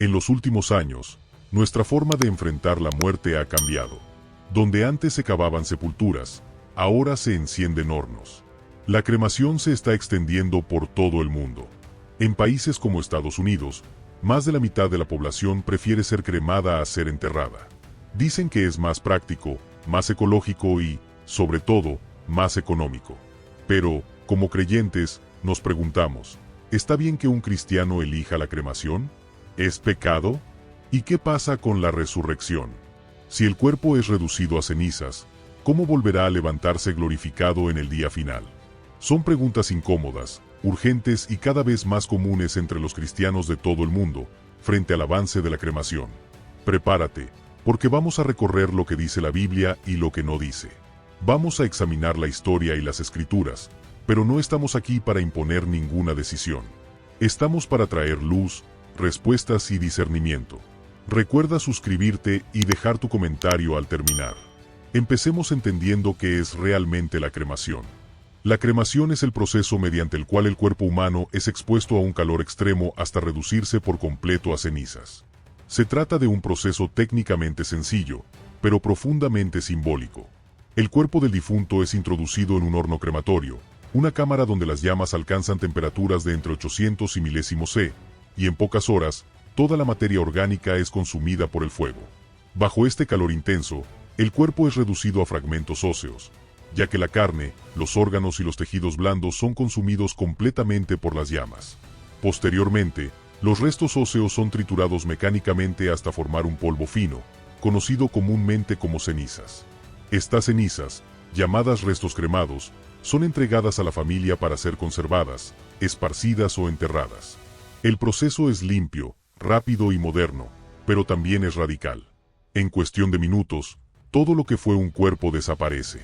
En los últimos años, nuestra forma de enfrentar la muerte ha cambiado. Donde antes se cavaban sepulturas, ahora se encienden hornos. La cremación se está extendiendo por todo el mundo. En países como Estados Unidos, más de la mitad de la población prefiere ser cremada a ser enterrada. Dicen que es más práctico, más ecológico y, sobre todo, más económico. Pero, como creyentes, nos preguntamos, ¿está bien que un cristiano elija la cremación? ¿Es pecado? ¿Y qué pasa con la resurrección? Si el cuerpo es reducido a cenizas, ¿cómo volverá a levantarse glorificado en el día final? Son preguntas incómodas, urgentes y cada vez más comunes entre los cristianos de todo el mundo, frente al avance de la cremación. Prepárate, porque vamos a recorrer lo que dice la Biblia y lo que no dice. Vamos a examinar la historia y las escrituras, pero no estamos aquí para imponer ninguna decisión. Estamos para traer luz, respuestas y discernimiento. Recuerda suscribirte y dejar tu comentario al terminar. Empecemos entendiendo qué es realmente la cremación. La cremación es el proceso mediante el cual el cuerpo humano es expuesto a un calor extremo hasta reducirse por completo a cenizas. Se trata de un proceso técnicamente sencillo, pero profundamente simbólico. El cuerpo del difunto es introducido en un horno crematorio, una cámara donde las llamas alcanzan temperaturas de entre 800 y milésimos C, y en pocas horas, toda la materia orgánica es consumida por el fuego. Bajo este calor intenso, el cuerpo es reducido a fragmentos óseos, ya que la carne, los órganos y los tejidos blandos son consumidos completamente por las llamas. Posteriormente, los restos óseos son triturados mecánicamente hasta formar un polvo fino, conocido comúnmente como cenizas. Estas cenizas, llamadas restos cremados, son entregadas a la familia para ser conservadas, esparcidas o enterradas. El proceso es limpio, rápido y moderno, pero también es radical. En cuestión de minutos, todo lo que fue un cuerpo desaparece.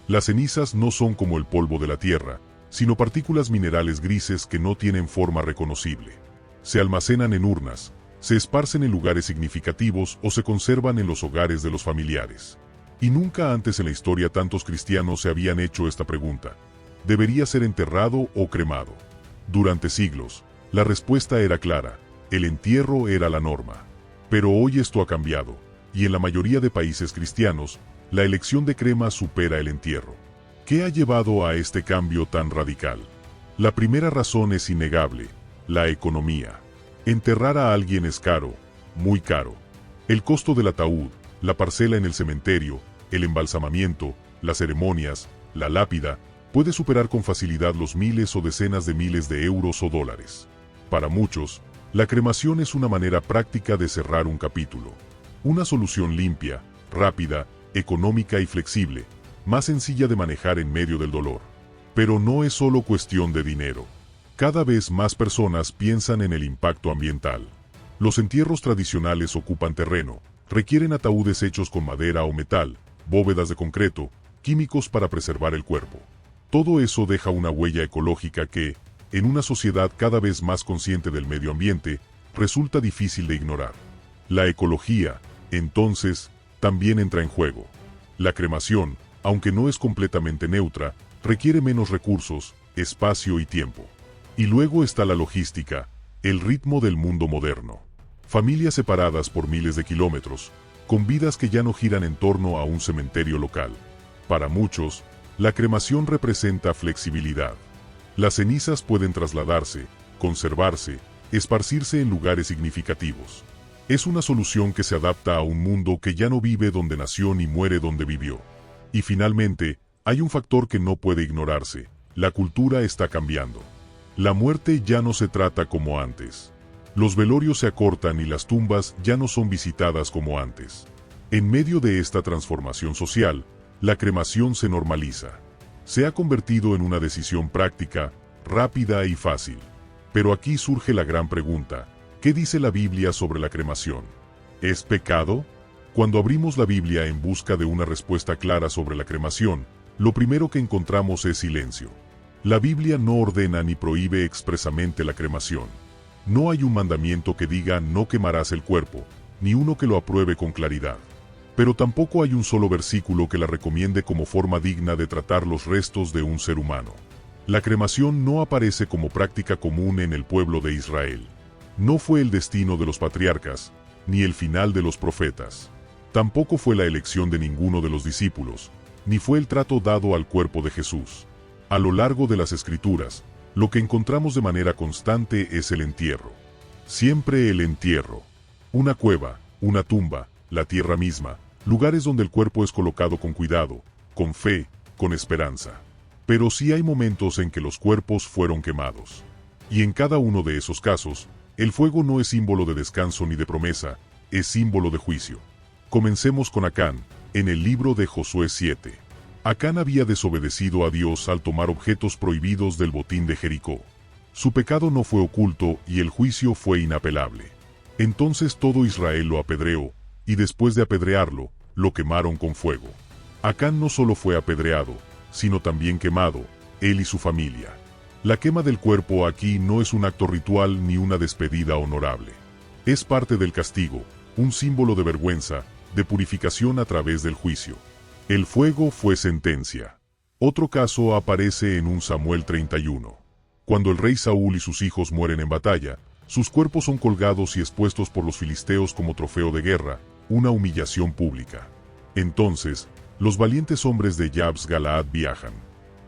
Las cenizas no son como el polvo de la tierra, sino partículas minerales grises que no tienen forma reconocible. Se almacenan en urnas, se esparcen en lugares significativos o se conservan en los hogares de los familiares. Y nunca antes en la historia tantos cristianos se habían hecho esta pregunta: ¿debería ser enterrado o cremado? Durante siglos, la respuesta era clara: el entierro era la norma. Pero hoy esto ha cambiado, y en la mayoría de países cristianos, la elección de crema supera el entierro. ¿Qué ha llevado a este cambio tan radical? La primera razón es innegable: la economía. Enterrar a alguien es caro, muy caro. El costo del ataúd, la parcela en el cementerio, el embalsamamiento, las ceremonias, la lápida, puede superar con facilidad los miles o decenas de miles de euros o dólares. Para muchos, la cremación es una manera práctica de cerrar un capítulo. Una solución limpia, rápida, económica y flexible, más sencilla de manejar en medio del dolor. Pero no es solo cuestión de dinero. Cada vez más personas piensan en el impacto ambiental. Los entierros tradicionales ocupan terreno, requieren ataúdes hechos con madera o metal, bóvedas de concreto, químicos para preservar el cuerpo. Todo eso deja una huella ecológica que, en una sociedad cada vez más consciente del medio ambiente, resulta difícil de ignorar. La ecología, entonces, también entra en juego. La cremación, aunque no es completamente neutra, requiere menos recursos, espacio y tiempo. Y luego está la logística, el ritmo del mundo moderno. Familias separadas por miles de kilómetros, con vidas que ya no giran en torno a un cementerio local. Para muchos, la cremación representa flexibilidad. Las cenizas pueden trasladarse, conservarse, esparcirse en lugares significativos. Es una solución que se adapta a un mundo que ya no vive donde nació ni muere donde vivió. Y finalmente, hay un factor que no puede ignorarse: la cultura está cambiando. La muerte ya no se trata como antes. Los velorios se acortan y las tumbas ya no son visitadas como antes. En medio de esta transformación social, la cremación se normaliza. Se ha convertido en una decisión práctica, rápida y fácil. Pero aquí surge la gran pregunta: ¿qué dice la Biblia sobre la cremación? ¿Es pecado? Cuando abrimos la Biblia en busca de una respuesta clara sobre la cremación, lo primero que encontramos es silencio. La Biblia no ordena ni prohíbe expresamente la cremación. No hay un mandamiento que diga no quemarás el cuerpo, ni uno que lo apruebe con claridad. Pero tampoco hay un solo versículo que la recomiende como forma digna de tratar los restos de un ser humano. La cremación no aparece como práctica común en el pueblo de Israel. No fue el destino de los patriarcas, ni el final de los profetas. Tampoco fue la elección de ninguno de los discípulos, ni fue el trato dado al cuerpo de Jesús. A lo largo de las Escrituras, lo que encontramos de manera constante es el entierro. Siempre el entierro. Una cueva, una tumba, la tierra misma, lugares donde el cuerpo es colocado con cuidado, con fe, con esperanza. Pero sí hay momentos en que los cuerpos fueron quemados. Y en cada uno de esos casos, el fuego no es símbolo de descanso ni de promesa, es símbolo de juicio. Comencemos con Acán, en el libro de Josué 7. Acán había desobedecido a Dios al tomar objetos prohibidos del botín de Jericó. Su pecado no fue oculto y el juicio fue inapelable. Entonces todo Israel lo apedreó, y después de apedrearlo, lo quemaron con fuego. Acán no solo fue apedreado, sino también quemado, él y su familia. La quema del cuerpo aquí no es un acto ritual ni una despedida honorable. Es parte del castigo, un símbolo de vergüenza, de purificación a través del juicio. El fuego fue sentencia. Otro caso aparece en 1 Samuel 31. Cuando el rey Saúl y sus hijos mueren en batalla, sus cuerpos son colgados y expuestos por los filisteos como trofeo de guerra, una humillación pública. Entonces, los valientes hombres de Jabes Galaad viajan.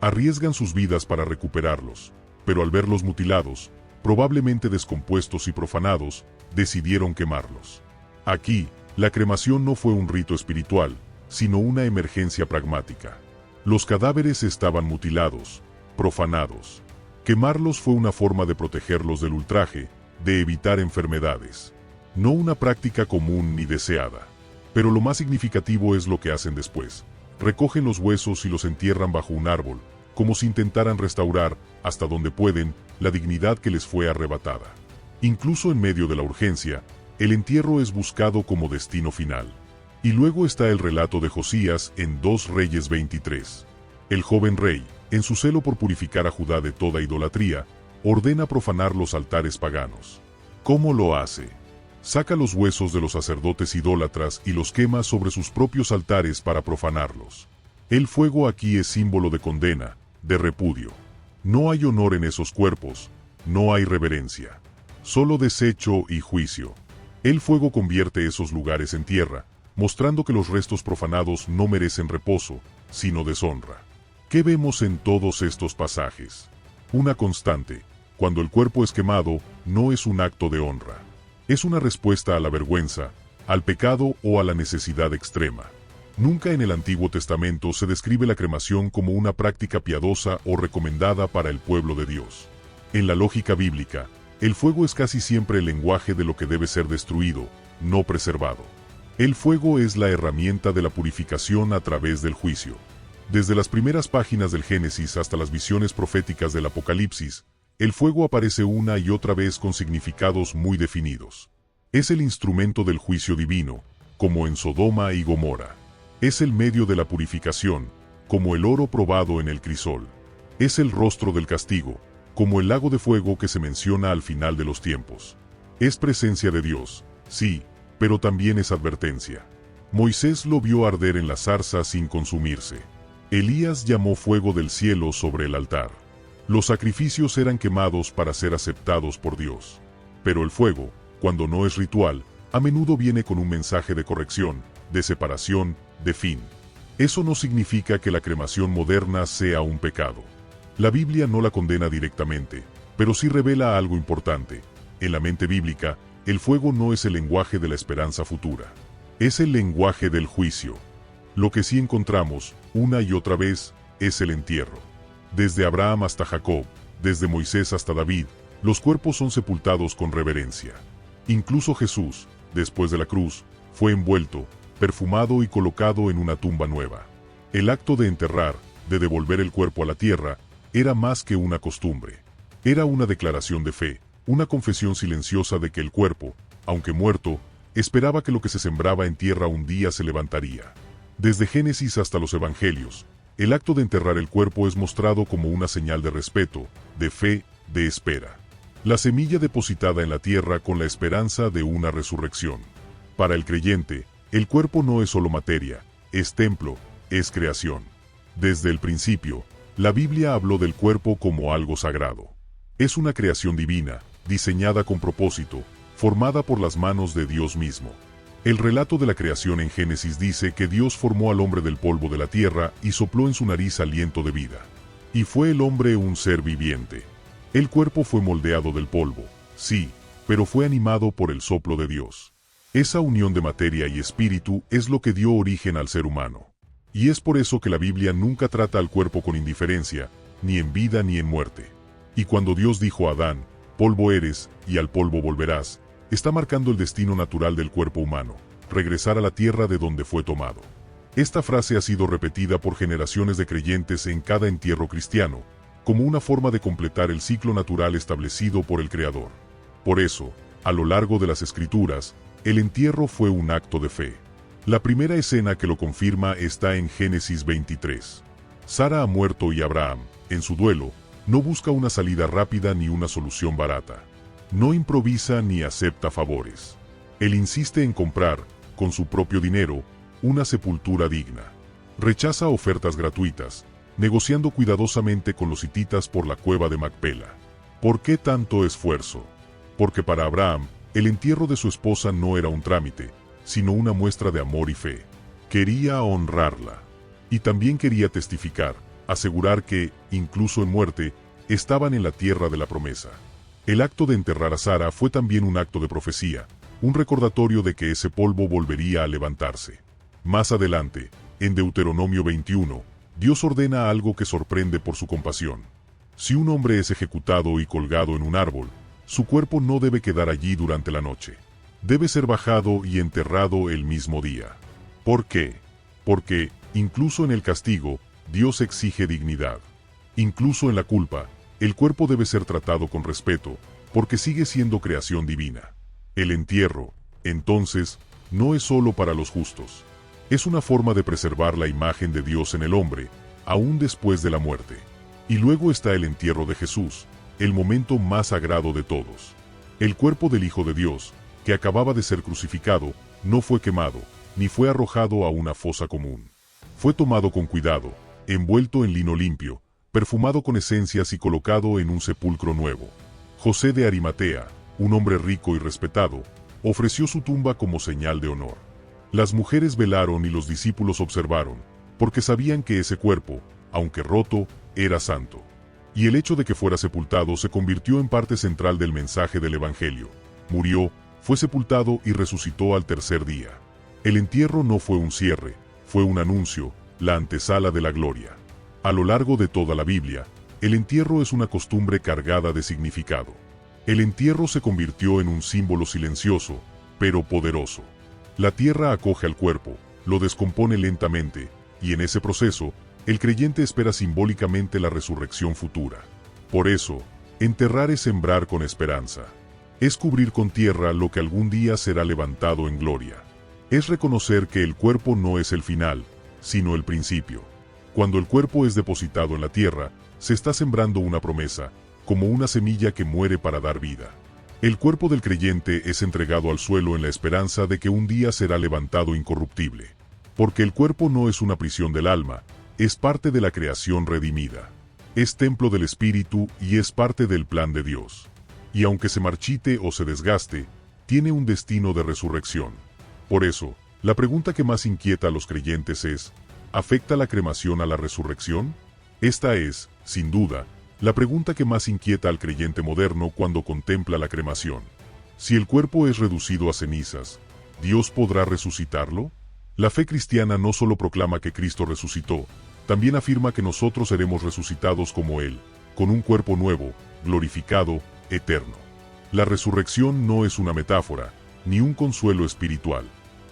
Arriesgan sus vidas para recuperarlos, pero al verlos mutilados, probablemente descompuestos y profanados, decidieron quemarlos. Aquí, la cremación no fue un rito espiritual, sino una emergencia pragmática. Los cadáveres estaban mutilados, profanados. Quemarlos fue una forma de protegerlos del ultraje, de evitar enfermedades. No una práctica común ni deseada. Pero lo más significativo es lo que hacen después. Recogen los huesos y los entierran bajo un árbol, como si intentaran restaurar, hasta donde pueden, la dignidad que les fue arrebatada. Incluso en medio de la urgencia, el entierro es buscado como destino final. Y luego está el relato de Josías en 2 Reyes 23. El joven rey, en su celo por purificar a Judá de toda idolatría, ordena profanar los altares paganos. ¿Cómo lo hace? Saca los huesos de los sacerdotes idólatras y los quema sobre sus propios altares para profanarlos. El fuego aquí es símbolo de condena, de repudio. No hay honor en esos cuerpos, no hay reverencia. Solo desecho y juicio. El fuego convierte esos lugares en tierra, mostrando que los restos profanados no merecen reposo, sino deshonra. ¿Qué vemos en todos estos pasajes? Una constante: cuando el cuerpo es quemado, no es un acto de honra. Es una respuesta a la vergüenza, al pecado o a la necesidad extrema. Nunca en el Antiguo Testamento se describe la cremación como una práctica piadosa o recomendada para el pueblo de Dios. En la lógica bíblica, el fuego es casi siempre el lenguaje de lo que debe ser destruido, no preservado. El fuego es la herramienta de la purificación a través del juicio. Desde las primeras páginas del Génesis hasta las visiones proféticas del Apocalipsis, el fuego aparece una y otra vez con significados muy definidos. Es el instrumento del juicio divino, como en Sodoma y Gomorra. Es el medio de la purificación, como el oro probado en el crisol. Es el rostro del castigo, como el lago de fuego que se menciona al final de los tiempos. Es presencia de Dios, sí, pero también es advertencia. Moisés lo vio arder en la zarza sin consumirse. Elías llamó fuego del cielo sobre el altar. Los sacrificios eran quemados para ser aceptados por Dios. Pero el fuego, cuando no es ritual, a menudo viene con un mensaje de corrección, de separación, de fin. Eso no significa que la cremación moderna sea un pecado. La Biblia no la condena directamente, pero sí revela algo importante. En la mente bíblica, el fuego no es el lenguaje de la esperanza futura. Es el lenguaje del juicio. Lo que sí encontramos, una y otra vez, es el entierro. Desde Abraham hasta Jacob, desde Moisés hasta David, los cuerpos son sepultados con reverencia. Incluso Jesús, después de la cruz, fue envuelto, perfumado y colocado en una tumba nueva. El acto de enterrar, de devolver el cuerpo a la tierra, era más que una costumbre. Era una declaración de fe, una confesión silenciosa de que el cuerpo, aunque muerto, esperaba que lo que se sembraba en tierra un día se levantaría. Desde Génesis hasta los Evangelios, el acto de enterrar el cuerpo es mostrado como una señal de respeto, de fe, de espera. La semilla depositada en la tierra con la esperanza de una resurrección. Para el creyente, el cuerpo no es solo materia, es templo, es creación. Desde el principio, la Biblia habló del cuerpo como algo sagrado. Es una creación divina, diseñada con propósito, formada por las manos de Dios mismo. El relato de la creación en Génesis dice que Dios formó al hombre del polvo de la tierra y sopló en su nariz aliento de vida. Y fue el hombre un ser viviente. El cuerpo fue moldeado del polvo, sí, pero fue animado por el soplo de Dios. Esa unión de materia y espíritu es lo que dio origen al ser humano. Y es por eso que la Biblia nunca trata al cuerpo con indiferencia, ni en vida ni en muerte. Y cuando Dios dijo a Adán, polvo eres, y al polvo volverás, está marcando el destino natural del cuerpo humano, regresar a la tierra de donde fue tomado. Esta frase ha sido repetida por generaciones de creyentes en cada entierro cristiano, como una forma de completar el ciclo natural establecido por el Creador. Por eso, a lo largo de las Escrituras, el entierro fue un acto de fe. La primera escena que lo confirma está en Génesis 23. Sara ha muerto y Abraham, en su duelo, no busca una salida rápida ni una solución barata. No improvisa ni acepta favores. Él insiste en comprar, con su propio dinero, una sepultura digna. Rechaza ofertas gratuitas, negociando cuidadosamente con los hititas por la cueva de Macpela. ¿Por qué tanto esfuerzo? Porque para Abraham, el entierro de su esposa no era un trámite, sino una muestra de amor y fe. Quería honrarla. Y también quería testificar, asegurar que, incluso en muerte, estaban en la tierra de la promesa. El acto de enterrar a Sara fue también un acto de profecía, un recordatorio de que ese polvo volvería a levantarse. Más adelante, en Deuteronomio 21, Dios ordena algo que sorprende por su compasión. Si un hombre es ejecutado y colgado en un árbol, su cuerpo no debe quedar allí durante la noche. Debe ser bajado y enterrado el mismo día. ¿Por qué? Porque, incluso en el castigo, Dios exige dignidad. Incluso en la culpa, el cuerpo debe ser tratado con respeto, porque sigue siendo creación divina. El entierro, entonces, no es solo para los justos. Es una forma de preservar la imagen de Dios en el hombre, aún después de la muerte. Y luego está el entierro de Jesús, el momento más sagrado de todos. El cuerpo del Hijo de Dios, que acababa de ser crucificado, no fue quemado, ni fue arrojado a una fosa común. Fue tomado con cuidado, envuelto en lino limpio, perfumado con esencias y colocado en un sepulcro nuevo. José de Arimatea, un hombre rico y respetado, ofreció su tumba como señal de honor. Las mujeres velaron y los discípulos observaron, porque sabían que ese cuerpo, aunque roto, era santo. Y el hecho de que fuera sepultado se convirtió en parte central del mensaje del Evangelio. Murió, fue sepultado y resucitó al tercer día. El entierro no fue un cierre, fue un anuncio, la antesala de la gloria. A lo largo de toda la Biblia, el entierro es una costumbre cargada de significado. El entierro se convirtió en un símbolo silencioso, pero poderoso. La tierra acoge al cuerpo, lo descompone lentamente, y en ese proceso, el creyente espera simbólicamente la resurrección futura. Por eso, enterrar es sembrar con esperanza. Es cubrir con tierra lo que algún día será levantado en gloria. Es reconocer que el cuerpo no es el final, sino el principio. Cuando el cuerpo es depositado en la tierra, se está sembrando una promesa, como una semilla que muere para dar vida. El cuerpo del creyente es entregado al suelo en la esperanza de que un día será levantado incorruptible. Porque el cuerpo no es una prisión del alma, es parte de la creación redimida. Es templo del Espíritu y es parte del plan de Dios. Y aunque se marchite o se desgaste, tiene un destino de resurrección. Por eso, la pregunta que más inquieta a los creyentes es, ¿afecta la cremación a la resurrección? Esta es, sin duda, la pregunta que más inquieta al creyente moderno cuando contempla la cremación. Si el cuerpo es reducido a cenizas, ¿Dios podrá resucitarlo? La fe cristiana no solo proclama que Cristo resucitó, también afirma que nosotros seremos resucitados como Él, con un cuerpo nuevo, glorificado, eterno. La resurrección no es una metáfora, ni un consuelo espiritual.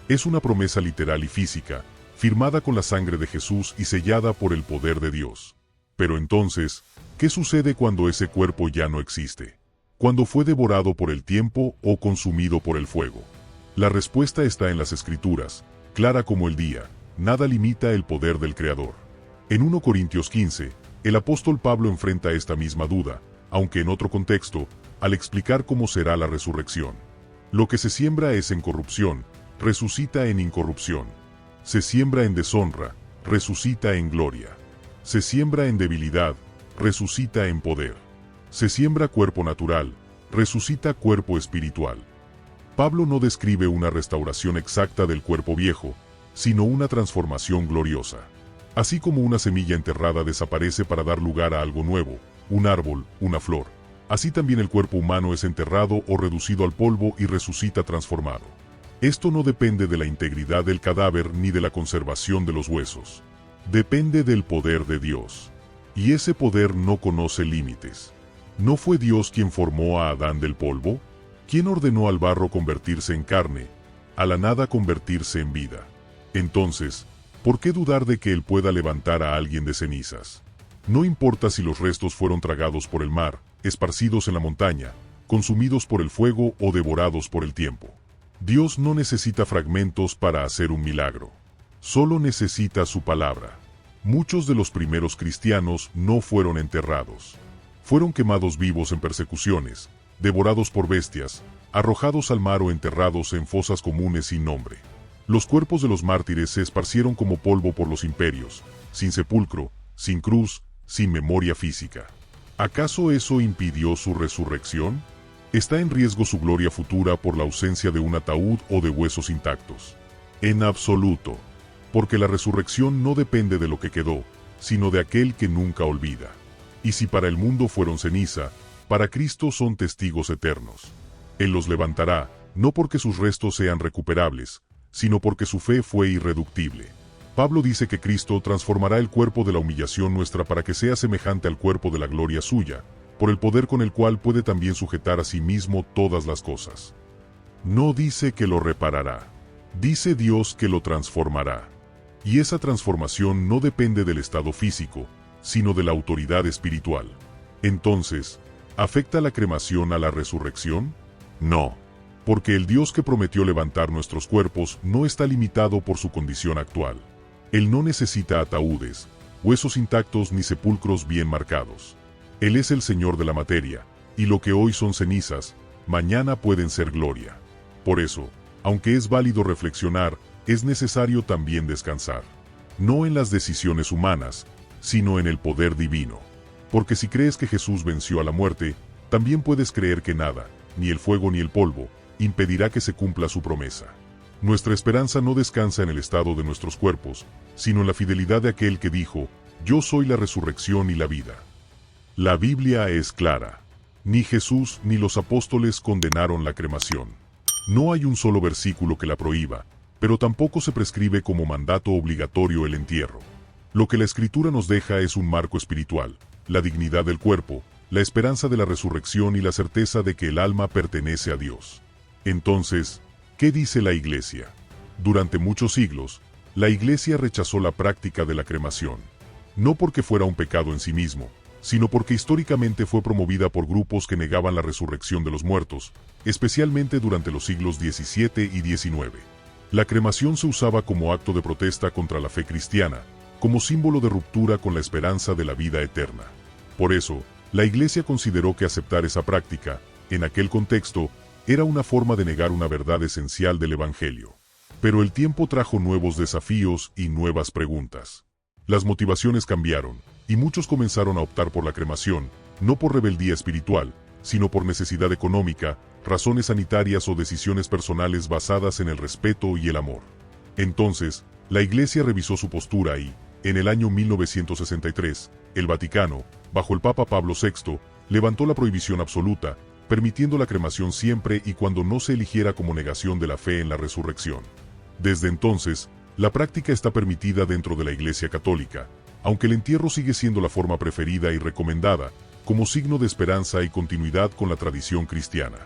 Es una promesa literal y física, firmada con la sangre de Jesús y sellada por el poder de Dios. Pero entonces, ¿qué sucede cuando ese cuerpo ya no existe? ¿Cuando fue devorado por el tiempo o consumido por el fuego? La respuesta está en las Escrituras, clara como el día, nada limita el poder del Creador. En 1 Corintios 15, el apóstol Pablo enfrenta esta misma duda, aunque en otro contexto, al explicar cómo será la resurrección. Lo que se siembra es en corrupción, resucita en incorrupción. Se siembra en deshonra, resucita en gloria. Se siembra en debilidad, resucita en poder. Se siembra cuerpo natural, resucita cuerpo espiritual. Pablo no describe una restauración exacta del cuerpo viejo, sino una transformación gloriosa. Así como una semilla enterrada desaparece para dar lugar a algo nuevo, un árbol, una flor, así también el cuerpo humano es enterrado o reducido al polvo y resucita transformado. Esto no depende de la integridad del cadáver ni de la conservación de los huesos. Depende del poder de Dios. Y ese poder no conoce límites. ¿No fue Dios quien formó a Adán del polvo? ¿Quién ordenó al barro convertirse en carne, a la nada convertirse en vida? Entonces, ¿por qué dudar de que Él pueda levantar a alguien de cenizas? No importa si los restos fueron tragados por el mar, esparcidos en la montaña, consumidos por el fuego o devorados por el tiempo. Dios no necesita fragmentos para hacer un milagro. Solo necesita su palabra. Muchos de los primeros cristianos no fueron enterrados. Fueron quemados vivos en persecuciones, devorados por bestias, arrojados al mar o enterrados en fosas comunes sin nombre. Los cuerpos de los mártires se esparcieron como polvo por los imperios, sin sepulcro, sin cruz, sin memoria física. ¿Acaso eso impidió su resurrección? ¿Está en riesgo su gloria futura por la ausencia de un ataúd o de huesos intactos? En absoluto, porque la resurrección no depende de lo que quedó, sino de aquel que nunca olvida. Y si para el mundo fueron ceniza, para Cristo son testigos eternos. Él los levantará, no porque sus restos sean recuperables, sino porque su fe fue irreductible. Pablo dice que Cristo transformará el cuerpo de la humillación nuestra para que sea semejante al cuerpo de la gloria suya, por el poder con el cual puede también sujetar a sí mismo todas las cosas. No dice que lo reparará, dice Dios que lo transformará. Y esa transformación no depende del estado físico, sino de la autoridad espiritual. Entonces, ¿afecta la cremación a la resurrección? No, porque el Dios que prometió levantar nuestros cuerpos no está limitado por su condición actual. Él no necesita ataúdes, huesos intactos ni sepulcros bien marcados. Él es el Señor de la materia, y lo que hoy son cenizas, mañana pueden ser gloria. Por eso, aunque es válido reflexionar, es necesario también descansar. No en las decisiones humanas, sino en el poder divino. Porque si crees que Jesús venció a la muerte, también puedes creer que nada, ni el fuego ni el polvo, impedirá que se cumpla su promesa. Nuestra esperanza no descansa en el estado de nuestros cuerpos, sino en la fidelidad de aquel que dijo, «Yo soy la resurrección y la vida». La Biblia es clara. Ni Jesús ni los apóstoles condenaron la cremación. No hay un solo versículo que la prohíba, pero tampoco se prescribe como mandato obligatorio el entierro. Lo que la Escritura nos deja es un marco espiritual, la dignidad del cuerpo, la esperanza de la resurrección y la certeza de que el alma pertenece a Dios. Entonces, ¿qué dice la Iglesia? Durante muchos siglos, la Iglesia rechazó la práctica de la cremación. No porque fuera un pecado en sí mismo, sino porque históricamente fue promovida por grupos que negaban la resurrección de los muertos, especialmente durante los siglos XVII y XIX. La cremación se usaba como acto de protesta contra la fe cristiana, como símbolo de ruptura con la esperanza de la vida eterna. Por eso, la Iglesia consideró que aceptar esa práctica, en aquel contexto, era una forma de negar una verdad esencial del Evangelio. Pero el tiempo trajo nuevos desafíos y nuevas preguntas. Las motivaciones cambiaron, y muchos comenzaron a optar por la cremación, no por rebeldía espiritual, sino por necesidad económica, razones sanitarias o decisiones personales basadas en el respeto y el amor. Entonces, la Iglesia revisó su postura y, en el año 1963, el Vaticano, bajo el Papa Pablo VI, levantó la prohibición absoluta, permitiendo la cremación siempre y cuando no se eligiera como negación de la fe en la resurrección. Desde entonces, la práctica está permitida dentro de la Iglesia Católica, aunque el entierro sigue siendo la forma preferida y recomendada, como signo de esperanza y continuidad con la tradición cristiana.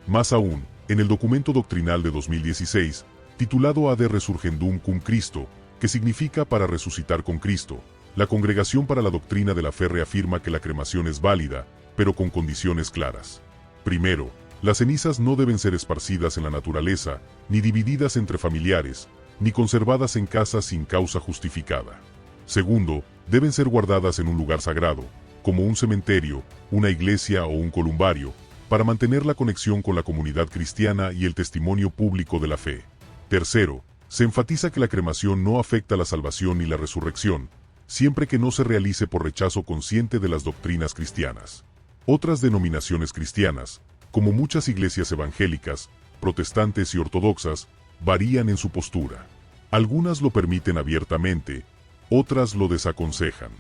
Más aún, en el documento doctrinal de 2016, titulado Ad Resurgendum cum Christo, que significa para resucitar con Cristo, la Congregación para la Doctrina de la Fe reafirma que la cremación es válida, pero con condiciones claras. Primero, las cenizas no deben ser esparcidas en la naturaleza, ni divididas entre familiares, ni conservadas en casa sin causa justificada. Segundo, deben ser guardadas en un lugar sagrado, como un cementerio, una iglesia o un columbario, para mantener la conexión con la comunidad cristiana y el testimonio público de la fe. Tercero, se enfatiza que la cremación no afecta la salvación ni la resurrección, siempre que no se realice por rechazo consciente de las doctrinas cristianas. Otras denominaciones cristianas, como muchas iglesias evangélicas, protestantes y ortodoxas, varían en su postura. Algunas lo permiten abiertamente, otras lo desaconsejan.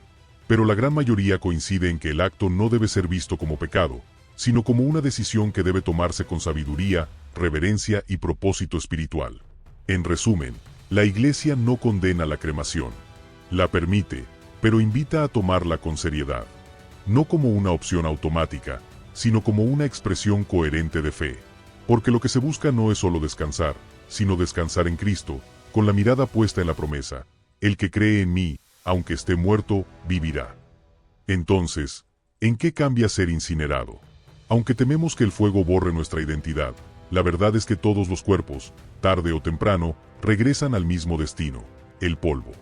Pero la gran mayoría coincide en que el acto no debe ser visto como pecado, sino como una decisión que debe tomarse con sabiduría, reverencia y propósito espiritual. En resumen, la Iglesia no condena la cremación. La permite, pero invita a tomarla con seriedad. No como una opción automática, sino como una expresión coherente de fe. Porque lo que se busca no es solo descansar, sino descansar en Cristo, con la mirada puesta en la promesa: el que cree en mí, aunque esté muerto, vivirá. Entonces, ¿en qué cambia ser incinerado? Aunque tememos que el fuego borre nuestra identidad, la verdad es que todos los cuerpos, tarde o temprano, regresan al mismo destino: el polvo.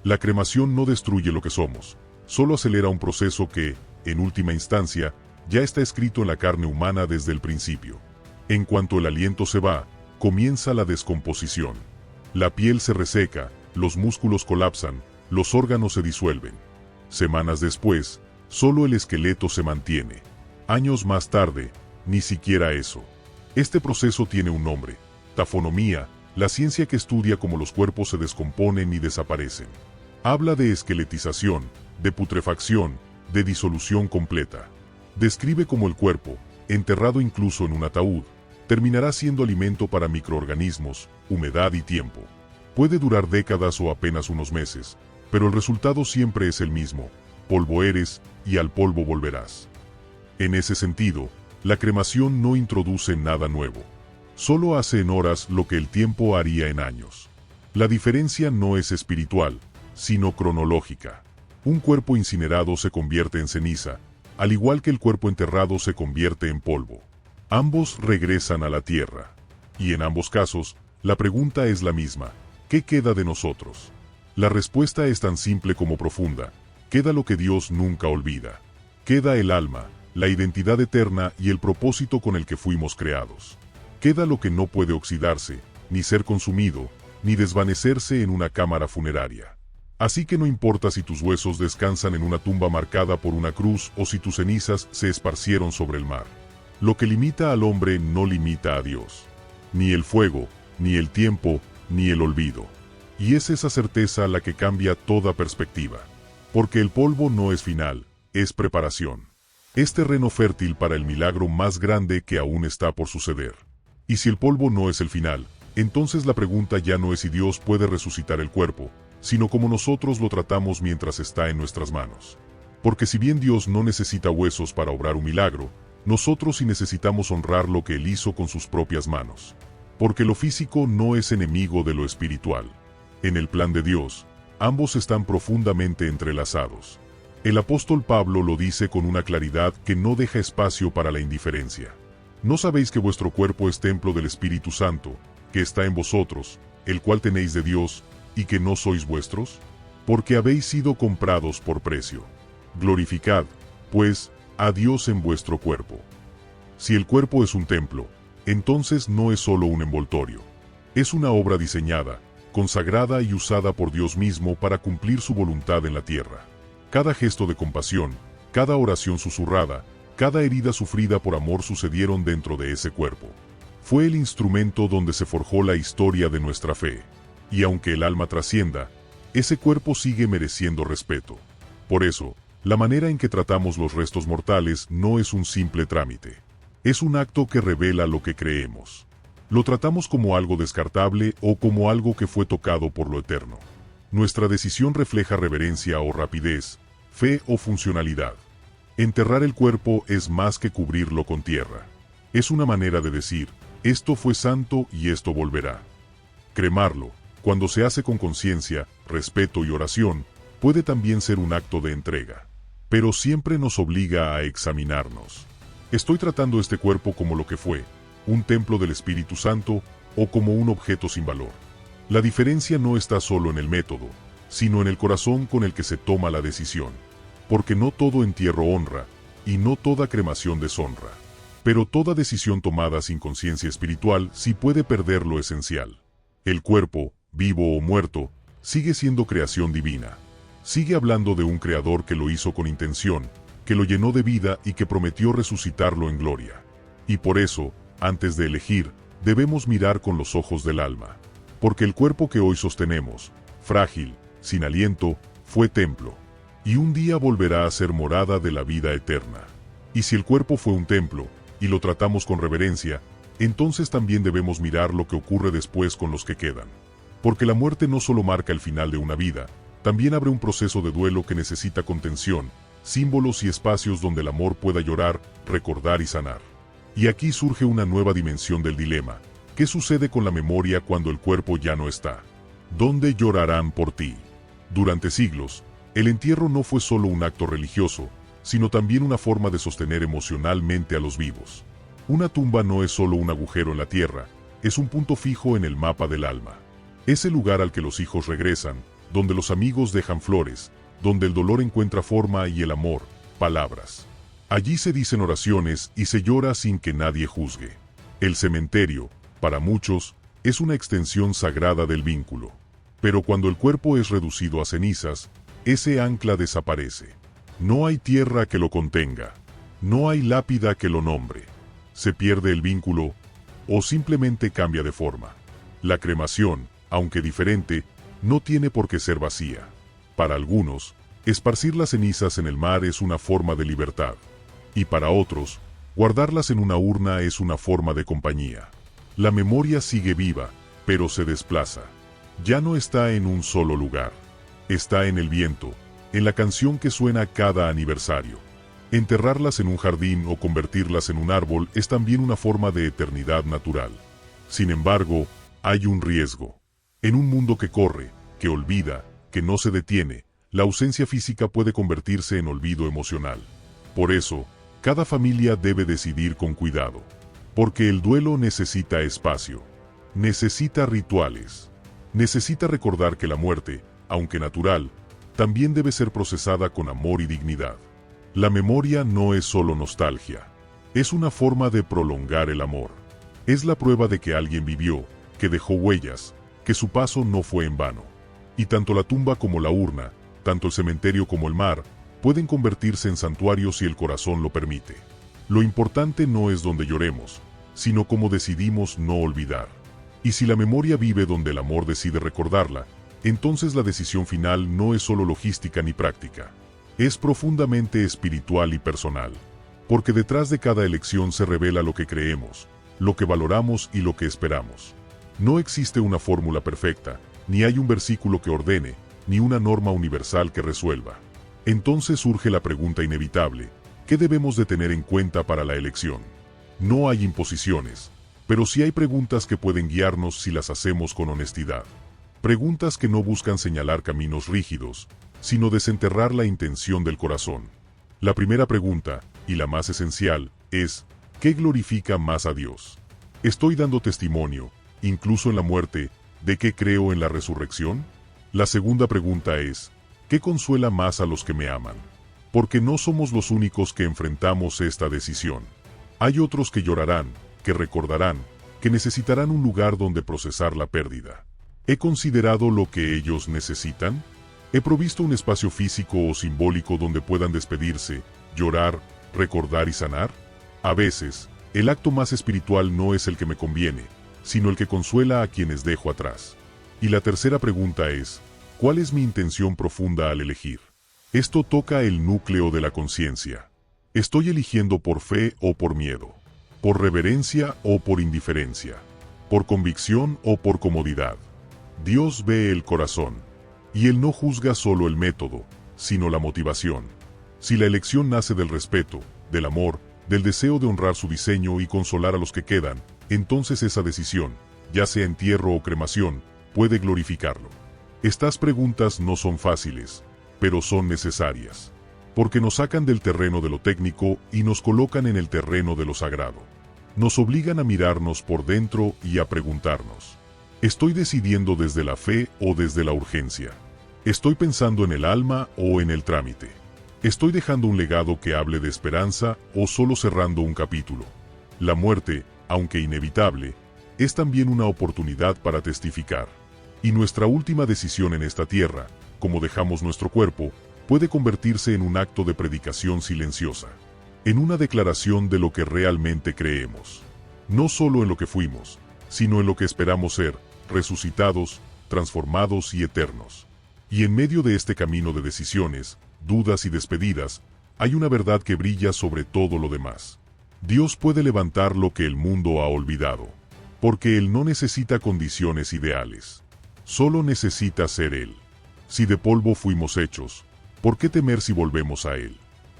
La cremación no destruye lo que somos, solo acelera un proceso que, en última instancia, ya está escrito en la carne humana desde el principio. En cuanto el aliento se va, comienza la descomposición. La piel se reseca, los músculos colapsan, los órganos se disuelven. Semanas después, solo el esqueleto se mantiene. Años más tarde, ni siquiera eso. Este proceso tiene un nombre: tafonomía, la ciencia que estudia cómo los cuerpos se descomponen y desaparecen. Habla de esqueletización, de putrefacción, de disolución completa. Describe cómo el cuerpo, enterrado incluso en un ataúd, terminará siendo alimento para microorganismos, humedad y tiempo. Puede durar décadas o apenas unos meses, pero el resultado siempre es el mismo: polvo eres, y al polvo volverás. En ese sentido, la cremación no introduce nada nuevo. Solo hace en horas lo que el tiempo haría en años. La diferencia no es espiritual, sino cronológica. Un cuerpo incinerado se convierte en ceniza, al igual que el cuerpo enterrado se convierte en polvo. Ambos regresan a la tierra. Y en ambos casos, la pregunta es la misma: ¿qué queda de nosotros? La respuesta es tan simple como profunda: queda lo que Dios nunca olvida. Queda el alma, la identidad eterna y el propósito con el que fuimos creados. Queda lo que no puede oxidarse, ni ser consumido, ni desvanecerse en una cámara funeraria. Así que no importa si tus huesos descansan en una tumba marcada por una cruz o si tus cenizas se esparcieron sobre el mar. Lo que limita al hombre no limita a Dios. Ni el fuego, ni el tiempo, ni el olvido. Y es esa certeza la que cambia toda perspectiva. Porque el polvo no es final, es preparación. Es terreno fértil para el milagro más grande que aún está por suceder. Y si el polvo no es el final, entonces la pregunta ya no es si Dios puede resucitar el cuerpo, sino cómo nosotros lo tratamos mientras está en nuestras manos. Porque si bien Dios no necesita huesos para obrar un milagro, nosotros sí necesitamos honrar lo que Él hizo con sus propias manos. Porque lo físico no es enemigo de lo espiritual. En el plan de Dios, ambos están profundamente entrelazados. El apóstol Pablo lo dice con una claridad que no deja espacio para la indiferencia. ¿No sabéis que vuestro cuerpo es templo del Espíritu Santo, que está en vosotros, el cual tenéis de Dios, y que no sois vuestros? Porque habéis sido comprados por precio. Glorificad, pues, a Dios en vuestro cuerpo. Si el cuerpo es un templo, entonces no es solo un envoltorio. Es una obra diseñada, consagrada y usada por Dios mismo para cumplir su voluntad en la tierra. Cada gesto de compasión, cada oración susurrada, cada herida sufrida por amor sucedieron dentro de ese cuerpo. Fue el instrumento donde se forjó la historia de nuestra fe. Y aunque el alma trascienda, ese cuerpo sigue mereciendo respeto. Por eso, la manera en que tratamos los restos mortales no es un simple trámite. Es un acto que revela lo que creemos. Lo tratamos como algo descartable o como algo que fue tocado por lo eterno. Nuestra decisión refleja reverencia o rapidez, fe o funcionalidad. Enterrar el cuerpo es más que cubrirlo con tierra. Es una manera de decir: esto fue santo y esto volverá. Cremarlo, cuando se hace con conciencia, respeto y oración, puede también ser un acto de entrega. Pero siempre nos obliga a examinarnos. ¿Estoy tratando este cuerpo como lo que fue, un templo del Espíritu Santo, o como un objeto sin valor? La diferencia no está solo en el método, sino en el corazón con el que se toma la decisión. Porque no todo entierro honra, y no toda cremación deshonra. Pero toda decisión tomada sin conciencia espiritual sí puede perder lo esencial. El cuerpo, vivo o muerto, sigue siendo creación divina. Sigue hablando de un creador que lo hizo con intención, que lo llenó de vida y que prometió resucitarlo en gloria. Y por eso, antes de elegir, debemos mirar con los ojos del alma. Porque el cuerpo que hoy sostenemos, frágil, sin aliento, fue templo. Y un día volverá a ser morada de la vida eterna. Y si el cuerpo fue un templo, y lo tratamos con reverencia, entonces también debemos mirar lo que ocurre después con los que quedan. Porque la muerte no solo marca el final de una vida, también abre un proceso de duelo que necesita contención, símbolos y espacios donde el amor pueda llorar, recordar y sanar. Y aquí surge una nueva dimensión del dilema. ¿Qué sucede con la memoria cuando el cuerpo ya no está? ¿Dónde llorarán por ti? Durante siglos, el entierro no fue solo un acto religioso, sino también una forma de sostener emocionalmente a los vivos. Una tumba no es solo un agujero en la tierra, es un punto fijo en el mapa del alma. Es el lugar al que los hijos regresan, donde los amigos dejan flores, donde el dolor encuentra forma y el amor, palabras. Allí se dicen oraciones y se llora sin que nadie juzgue. El cementerio, para muchos, es una extensión sagrada del vínculo. Pero cuando el cuerpo es reducido a cenizas, ese ancla desaparece. No hay tierra que lo contenga. No hay lápida que lo nombre. Se pierde el vínculo o simplemente cambia de forma. La cremación, aunque diferente, no tiene por qué ser vacía. Para algunos, esparcir las cenizas en el mar es una forma de libertad. Y para otros, guardarlas en una urna es una forma de compañía. La memoria sigue viva, pero se desplaza. Ya no está en un solo lugar. Está en el viento, en la canción que suena cada aniversario. Enterrarlas en un jardín o convertirlas en un árbol es también una forma de eternidad natural. Sin embargo, hay un riesgo. En un mundo que corre, que olvida, que no se detiene, la ausencia física puede convertirse en olvido emocional. Por eso, cada familia debe decidir con cuidado. Porque el duelo necesita espacio. Necesita rituales. Necesita recordar que la muerte, aunque natural, también debe ser procesada con amor y dignidad. La memoria no es solo nostalgia. Es una forma de prolongar el amor. Es la prueba de que alguien vivió, que dejó huellas, que su paso no fue en vano. Y tanto la tumba como la urna, tanto el cementerio como el mar, pueden convertirse en santuarios si el corazón lo permite. Lo importante no es donde lloremos, sino cómo decidimos no olvidar. Y si la memoria vive donde el amor decide recordarla, entonces la decisión final no es solo logística ni práctica. Es profundamente espiritual y personal. Porque detrás de cada elección se revela lo que creemos, lo que valoramos y lo que esperamos. No existe una fórmula perfecta, ni hay un versículo que ordene, ni una norma universal que resuelva. Entonces surge la pregunta inevitable: ¿qué debemos de tener en cuenta para la elección? No hay imposiciones, pero sí hay preguntas que pueden guiarnos si las hacemos con honestidad. Preguntas que no buscan señalar caminos rígidos, sino desenterrar la intención del corazón. La primera pregunta, y la más esencial, es: ¿qué glorifica más a Dios? ¿Estoy dando testimonio, incluso en la muerte, de que creo en la resurrección? La segunda pregunta es: ¿qué consuela más a los que me aman? Porque no somos los únicos que enfrentamos esta decisión. Hay otros que llorarán, que recordarán, que necesitarán un lugar donde procesar la pérdida. ¿He considerado lo que ellos necesitan? ¿He provisto un espacio físico o simbólico donde puedan despedirse, llorar, recordar y sanar? A veces, el acto más espiritual no es el que me conviene, sino el que consuela a quienes dejo atrás. Y la tercera pregunta es: ¿cuál es mi intención profunda al elegir? Esto toca el núcleo de la conciencia. ¿Estoy eligiendo por fe o por miedo? ¿Por reverencia o por indiferencia? ¿Por convicción o por comodidad? Dios ve el corazón, y Él no juzga solo el método, sino la motivación. Si la elección nace del respeto, del amor, del deseo de honrar su diseño y consolar a los que quedan, entonces esa decisión, ya sea entierro o cremación, puede glorificarlo. Estas preguntas no son fáciles, pero son necesarias, porque nos sacan del terreno de lo técnico y nos colocan en el terreno de lo sagrado. Nos obligan a mirarnos por dentro y a preguntarnos: ¿estoy decidiendo desde la fe o desde la urgencia? ¿Estoy pensando en el alma o en el trámite? ¿Estoy dejando un legado que hable de esperanza o solo cerrando un capítulo? La muerte, aunque inevitable, es también una oportunidad para testificar. Y nuestra última decisión en esta tierra, como dejamos nuestro cuerpo, puede convertirse en un acto de predicación silenciosa. en una declaración de lo que realmente creemos. No solo en lo que fuimos, sino en lo que esperamos ser, resucitados, transformados y eternos. Y en medio de este camino de decisiones, dudas y despedidas, hay una verdad que brilla sobre todo lo demás. Dios puede levantar lo que el mundo ha olvidado, porque Él no necesita condiciones ideales. Solo necesita ser Él. Si de polvo fuimos hechos, ¿por qué temer si volvemos a Él?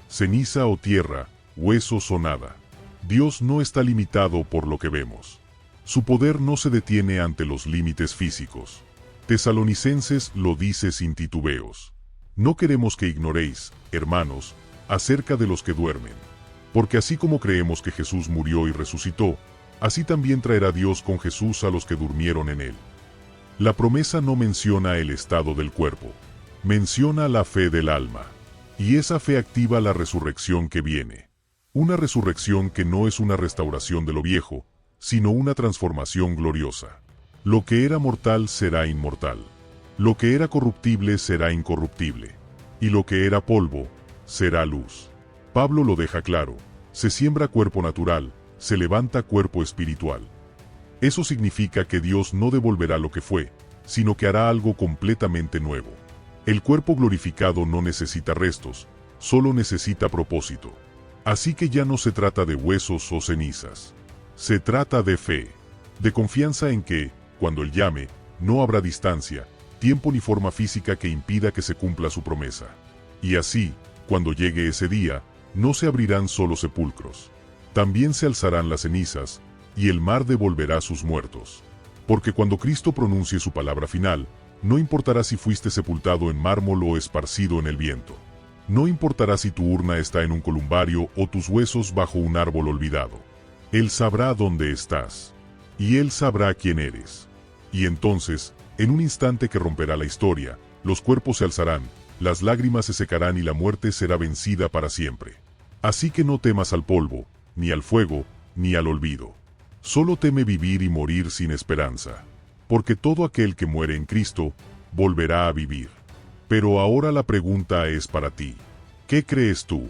Ceniza o tierra, huesos o nada. Dios no está limitado por lo que vemos. Su poder no se detiene ante los límites físicos. Tesalonicenses lo dice sin titubeos. No queremos que ignoréis, hermanos, acerca de los que duermen. Porque así como creemos que Jesús murió y resucitó, así también traerá Dios con Jesús a los que durmieron en Él. La promesa no menciona el estado del cuerpo, menciona la fe del alma. Y esa fe activa la resurrección que viene. Una resurrección que no es una restauración de lo viejo, sino una transformación gloriosa. Lo que era mortal será inmortal. Lo que era corruptible será incorruptible. Y lo que era polvo, será luz. Pablo lo deja claro, se siembra cuerpo natural, se levanta cuerpo espiritual. Eso significa que Dios no devolverá lo que fue, sino que hará algo completamente nuevo. El cuerpo glorificado no necesita restos, solo necesita propósito. Así que ya no se trata de huesos o cenizas. Se trata de fe, de confianza en que, cuando Él llame, no habrá distancia, tiempo ni forma física que impida que se cumpla su promesa. Y así, cuando llegue ese día, no se abrirán solo sepulcros. También se alzarán las cenizas, y el mar devolverá sus muertos. Porque cuando Cristo pronuncie su palabra final, no importará si fuiste sepultado en mármol o esparcido en el viento. No importará si tu urna está en un columbario o tus huesos bajo un árbol olvidado. Él sabrá dónde estás. Y Él sabrá quién eres. Y entonces, en un instante que romperá la historia, los cuerpos se alzarán, las lágrimas se secarán y la muerte será vencida para siempre. Así que no temas al polvo, ni al fuego, ni al olvido. Solo teme vivir y morir sin esperanza. Porque todo aquel que muere en Cristo, volverá a vivir. Pero ahora la pregunta es para ti. ¿Qué crees tú?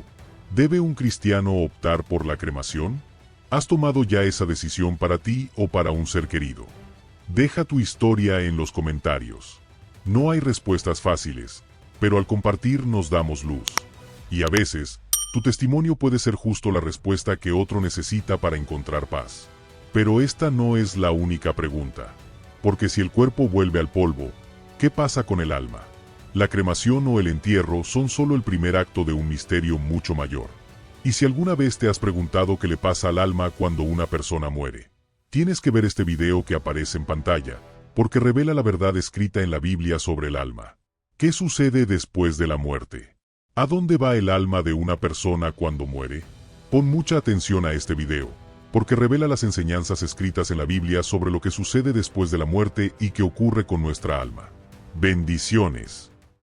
¿Debe un cristiano optar por la cremación? ¿Has tomado ya esa decisión para ti o para un ser querido? Deja tu historia en los comentarios. No hay respuestas fáciles, pero al compartir nos damos luz. Y a veces, tu testimonio puede ser justo la respuesta que otro necesita para encontrar paz. Pero esta no es la única pregunta. Porque si el cuerpo vuelve al polvo, ¿qué pasa con el alma? La cremación o el entierro son solo el primer acto de un misterio mucho mayor. Y si alguna vez te has preguntado qué le pasa al alma cuando una persona muere, tienes que ver este video que aparece en pantalla, porque revela la verdad escrita en la Biblia sobre el alma. ¿Qué sucede después de la muerte? ¿A dónde va el alma de una persona cuando muere? Pon mucha atención a este video, porque revela las enseñanzas escritas en la Biblia sobre lo que sucede después de la muerte y qué ocurre con nuestra alma. Bendiciones.